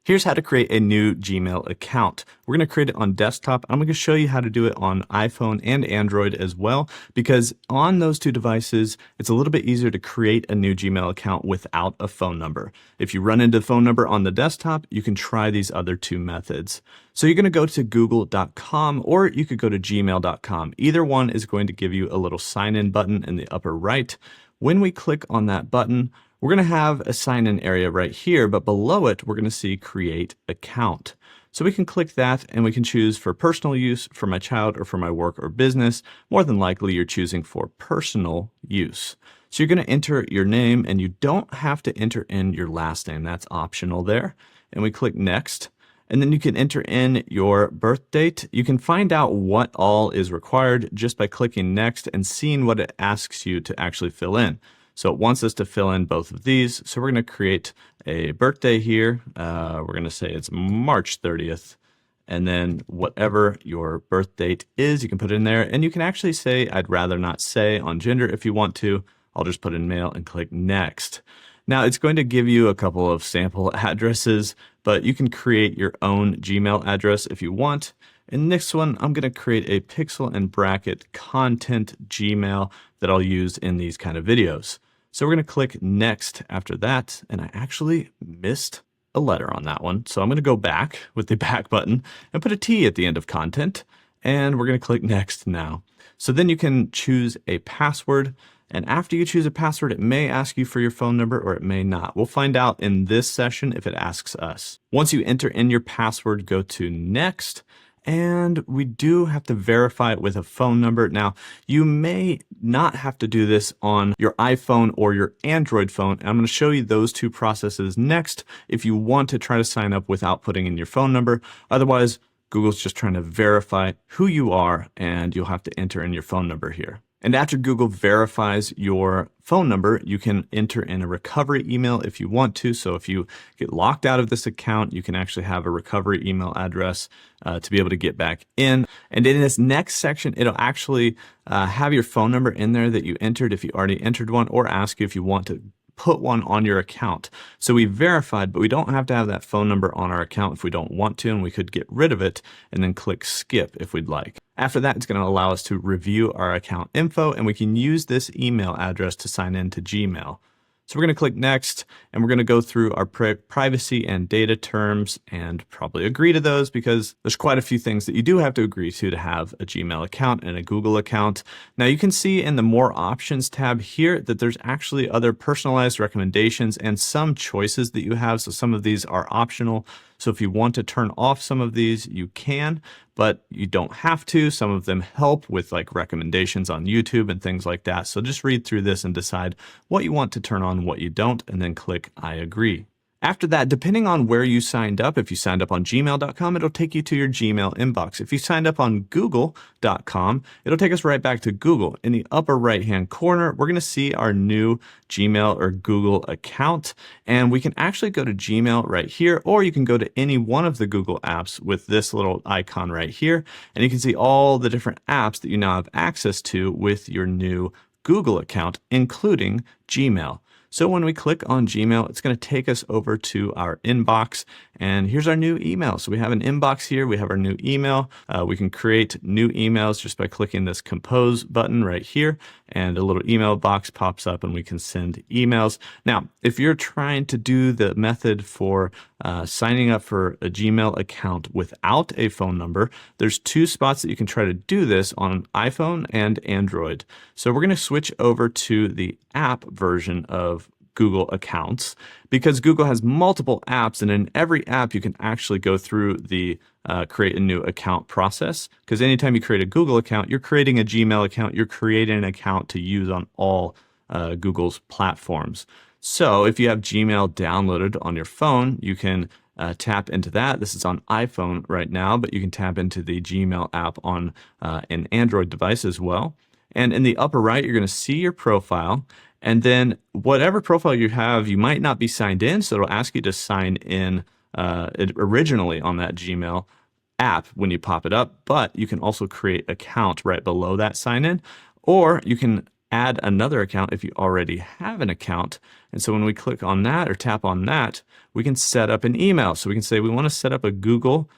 Here's how to create a new Gmail account. We're going to create it on desktop. I'm going to show you how to do it on iPhone and Android as well, because on those two devices, it's a little bit easier to create a new Gmail account without a phone number. If you run into the phone number on the desktop, you can try these other two methods. So you're going to go to google.com or you could go to gmail.com. Either one is going to give you a little sign in button in the upper right. When we click on that button, we're going to have a sign-in area right here, but below it, we're going to see Create Account. So we can click that and we can choose for personal use, for my child, or for my work or business. More than likely, you're choosing for personal use. So you're going to enter your name, and you don't have to enter in your last name. That's optional there. And we click Next. And then you can enter in your birth date. You can find out what all is required just by clicking Next and seeing what it asks you to actually fill in. So it wants us to fill in both of these. So we're going to create a birthday here. We're going to say it's March 30th. And then whatever your birth date is, you can put it in there. And you can actually say, I'd rather not say on gender if you want to. I'll just put in male and click Next. Now it's going to give you a couple of sample addresses, but you can create your own Gmail address if you want. In this one, I'm going to create a pixel and bracket content Gmail that I'll use in these kind of videos. So we're going to click Next after that, and I actually missed a letter on that one. So I'm going to go back with the back button and put a T at the end of content, and we're going to click Next now. So then you can choose a password, and after you choose a password, it may ask you for your phone number or it may not. We'll find out in this session if it asks us. Once you enter in your password, go to Next. And we do have to verify it with a phone number. Now, you may not have to do this on your iPhone or your Android phone. And I'm going to show you those two processes next if you want to try to sign up without putting in your phone number. Otherwise, Google's just trying to verify who you are, and you'll have to enter in your phone number here. And after Google verifies your phone number, you can enter in a recovery email if you want to. So if you get locked out of this account, you can actually have a recovery email address to be able to get back in. And in this next section, it'll actually have your phone number in there that you entered if you already entered one, or ask you if you want to put one on your account. So we verified, but we don't have to have that phone number on our account if we don't want to, and we could get rid of it and then click skip if we'd like. After that, it's going to allow us to review our account info, and we can use this email address to sign into Gmail. So we're going to click Next, and we're going to go through our privacy and data terms and probably agree to those, because there's quite a few things that you do have to agree to have a Gmail account and a Google account. Now you can see in the More Options tab here that there's actually other personalized recommendations and some choices that you have. So some of these are optional. So if you want to turn off some of these, you can, but you don't have to. Some of them help with like recommendations on YouTube and things like that. So just read through this and decide what you want to turn on, what you don't, and then click I agree. After that, depending on where you signed up, if you signed up on gmail.com, it'll take you to your Gmail inbox. If you signed up on google.com, it'll take us right back to Google. In the upper right-hand corner, we're going to see our new Gmail or Google account, and we can actually go to Gmail right here, or you can go to any one of the Google apps with this little icon right here, and you can see all the different apps that you now have access to with your new Google account, including Gmail. So when we click on Gmail, it's going to take us over to our inbox, and here's our new email. So we have an inbox here. We have our new email. We can create new emails just by clicking this compose button right here, and a little email box pops up and we can send emails. Now, if you're trying to do the method for signing up for a Gmail account without a phone number, there's two spots that you can try to do this on iPhone and Android. So we're going to switch over to the app version of Google accounts, because Google has multiple apps, and in every app you can actually go through the create a new account process, because anytime you create a Google account, you're creating a Gmail account, you're creating an account to use on all Google's platforms. So if you have Gmail downloaded on your phone, you can tap into that. This is on iPhone right now, but you can tap into the Gmail app on an Android device as well. And in the upper right, you're going to see your profile. And then whatever profile you have, you might not be signed in, so it'll ask you to sign in originally on that Gmail app when you pop it up. But you can also create an account right below that sign in, or you can add another account if you already have an account. And so when we click on that or tap on that, we can set up an email. So we can say we want to set up a Google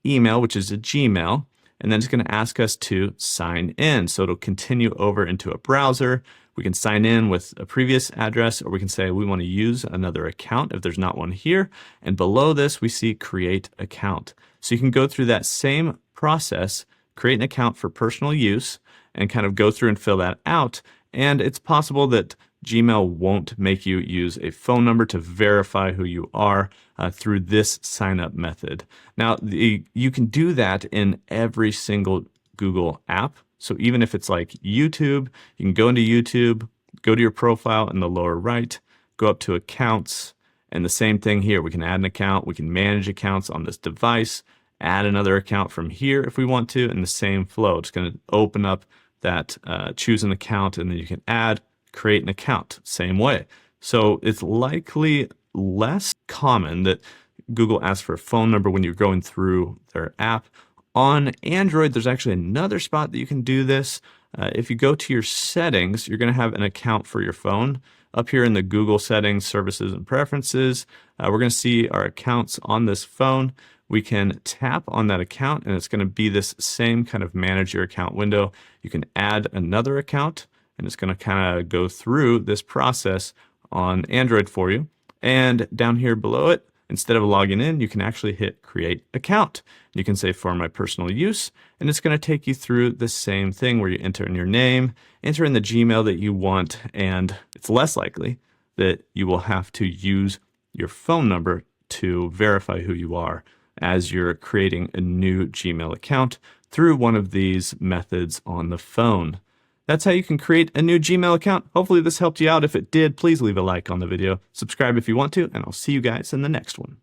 email, which is a Gmail, and then it's going to ask us to sign in. So it'll continue over into a browser. We can sign in with a previous address, or we can say we want to use another account if there's not one here. And below this, we see create account. So you can go through that same process, create an account for personal use, and kind of go through and fill that out. And it's possible that Gmail won't make you use a phone number to verify who you are through this sign up method. Now, you can do that in every single Google app. So even if it's like YouTube, you can go into YouTube, go to your profile in the lower right, go up to accounts, and the same thing here. We can add an account, we can manage accounts on this device, add another account from here if we want to, in the same flow. It's going to open up that choose an account, and then you can add, create an account, same way. So it's likely less common that Google asks for a phone number when you're going through their app. On Android, there's actually another spot that you can do this. If you go to your settings, you're going to have an account for your phone. Up here in the Google settings, services and preferences, we're going to see our accounts on this phone. We can tap on that account, and it's going to be this same kind of manage your account window. You can add another account, and it's going to kind of go through this process on Android for you. And down here below it, instead of logging in, you can actually hit create account. You can say for my personal use, and it's going to take you through the same thing where you enter in your name, enter in the Gmail that you want, and it's less likely that you will have to use your phone number to verify who you are as you're creating a new Gmail account through one of these methods on the phone. That's how you can create a new Gmail account. Hopefully this helped you out. If it did, please leave a like on the video, subscribe if you want to, and I'll see you guys in the next one.